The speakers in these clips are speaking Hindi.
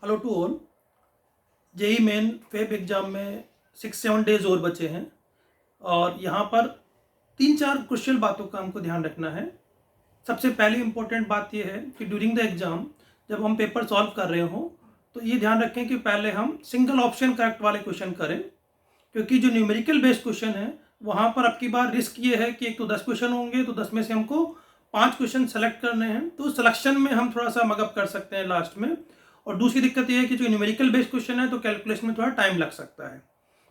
Hello to all. JEE Main Feb exam में 6-7 डेज और बचे हैं और यहाँ पर 3-4 क्रुशियल बातों का हमको ध्यान रखना है। सबसे पहली इम्पोर्टेंट बात यह है कि ड्यूरिंग द एग्ज़ाम जब हम पेपर सॉल्व कर रहे हों तो ये ध्यान रखें कि पहले हम सिंगल ऑप्शन करेक्ट वाले क्वेश्चन करें, क्योंकि जो न्यूमेरिकल बेस्ड क्वेश्चन है वहाँ पर अब की बार रिस्क ये है कि एक तो 10 क्वेश्चन होंगे, तो 10 में से हमको 5 क्वेश्चन सेलेक्ट करने हैं, तो सिलेक्शन में हम थोड़ा सा मगअप कर सकते हैं लास्ट में। और दूसरी दिक्कत ये है कि जो न्यूमेरिकल बेस्ड क्वेश्चन है तो कैलकुलेशन में थोड़ा टाइम लग सकता है।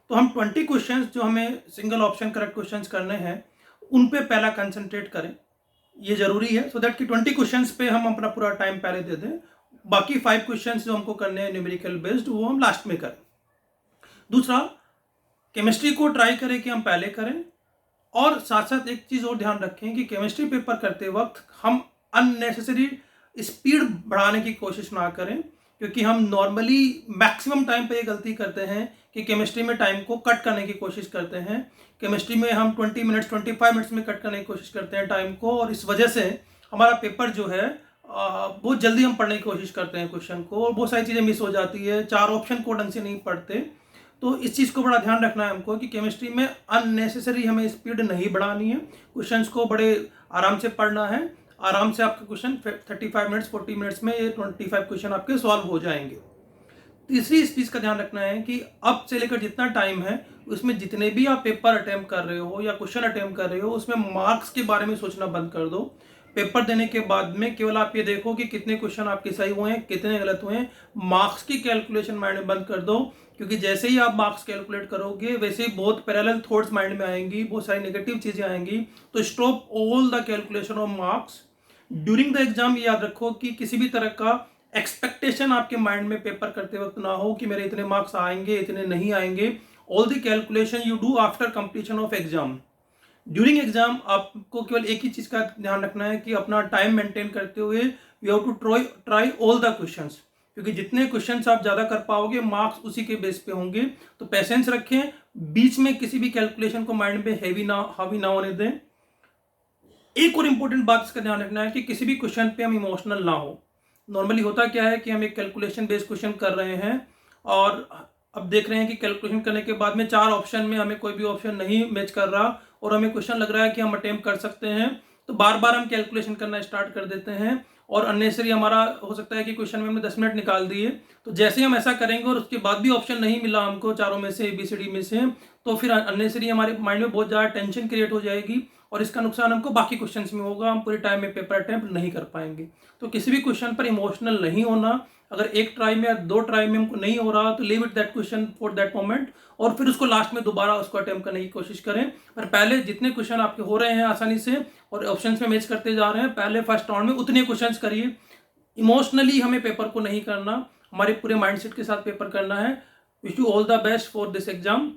तो हम 20 क्वेश्चन जो हमें सिंगल ऑप्शन करेक्ट क्वेश्चन करने हैं उन पे पहला कंसंट्रेट करें, ये जरूरी है, सो दैट कि 20 क्वेश्चन पे हम अपना पूरा टाइम पहले दे दें। बाकी 5 क्वेश्चन जो हमको करने हैं न्यूमेरिकल बेस्ड वो हम लास्ट में करें। दूसरा, केमिस्ट्री को ट्राई करें कि हम पहले करें, और साथ साथ एक चीज़ और ध्यान रखें कि केमिस्ट्री पेपर करते वक्त हम अननेसेसरी स्पीड बढ़ाने की कोशिश ना करें, क्योंकि हम नॉर्मली मैक्सिमम टाइम पे ये गलती करते हैं कि केमिस्ट्री में टाइम को कट करने की कोशिश करते हैं। केमिस्ट्री में हम 20 मिनट्स 25 मिनट्स में कट करने की कोशिश करते हैं टाइम को, और इस वजह से हमारा पेपर जो है बहुत जल्दी हम पढ़ने की कोशिश करते हैं क्वेश्चन को, और बहुत सारी चीज़ें मिस हो जाती है, 4 ऑप्शन को ढंग से नहीं पढ़ते। तो इस चीज़ को बड़ा ध्यान रखना है हमको कि केमिस्ट्री में अननेसेसरी हमें स्पीड नहीं बढ़ानी है, क्वेश्चंस को बड़े आराम से पढ़ना है। आराम से आपके क्वेश्चन 35 मिनट्स 40 मिनट्स में ये 25 क्वेश्चन आपके सॉल्व हो जाएंगे। तीसरी इस चीज़ का ध्यान रखना है कि अब से लेकर जितना टाइम है उसमें जितने भी आप पेपर अटेम्प्ट कर रहे हो या क्वेश्चन अटेम्प्ट कर रहे हो उसमें मार्क्स के बारे में सोचना बंद कर दो। पेपर देने के बाद में केवल आप ये देखो कि कितने क्वेश्चन आपके सही हुए हैं, कितने गलत हुए हैं। मार्क्स की कैलकुलेशन माइंड में बंद कर दो, क्योंकि जैसे ही आप मार्क्स कैलकुलेट करोगे वैसे ही बहुत पैरेलल थॉट्स माइंड में आएंगी, बहुत सारी नेगेटिव चीज़ें आएंगी। तो stop all the calculation of marks during the exam. याद रखो कि किसी भी तरह का एक्सपेक्टेशन आपके माइंड में पेपर करते वक्त ना हो कि मेरे इतने मार्क्स आएंगे, इतने नहीं आएंगे। All the calculation you do after completion of exam. During exam आपको केवल एक ही चीज का ध्यान रखना है कि अपना टाइम मेंटेन करते हुए you have to try all the questions, क्योंकि जितने क्वेश्चंस आप ज्यादा कर पाओगे मार्क्स उसी के बेस पे होंगे। तो पेशेंस रखें, बीच में किसी भी कैलकुलेशन को माइंड में हावी ना होने दें। एक और इंपॉर्टेंट बात इसका ध्यान रखना है कि किसी भी क्वेश्चन पे हम इमोशनल ना हो। नॉर्मली होता क्या है कि हम एक कैलकुलेशन बेस्ड क्वेश्चन कर रहे हैं और अब देख रहे हैं कि कैलकुलेशन करने के बाद में 4 ऑप्शन में हमें कोई भी ऑप्शन नहीं मैच कर रहा और हमें क्वेश्चन लग रहा है कि हम अटेम्प्ट कर सकते हैं, तो बार बार हम कैलकुलेशन करना स्टार्ट कर देते हैं और अननेसरी हमारा हो सकता है कि क्वेश्चन में हमने 10 मिनट निकाल दिए। तो जैसे ही हम ऐसा करेंगे और उसके बाद भी ऑप्शन नहीं मिला हमको चारों में से ABCD में से, तो फिर अननेसरी हमारे माइंड में बहुत ज़्यादा टेंशन क्रिएट हो जाएगी और इसका नुकसान हमको बाकी क्वेश्चंस में होगा, हम पूरे टाइम में पेपर अटेम्प्ट नहीं कर पाएंगे। तो किसी भी क्वेश्चन पर इमोशनल नहीं होना। अगर एक ट्राई में या 2 ट्राई में हमको नहीं हो रहा तो leave it that question for that moment, और फिर उसको लास्ट में दोबारा उसको अटेम्प्ट करने की कोशिश करें। पर पहले जितने क्वेश्चन आपके हो रहे हैं आसानी से और ऑप्शंस में मैच करते जा रहे हैं, पहले फर्स्ट राउंड में उतने क्वेश्चंस करिए। इमोशनली हमें पेपर को नहीं करना, हमारे पूरे माइंडसेट के साथ पेपर करना है। Wish you all the best for this exam.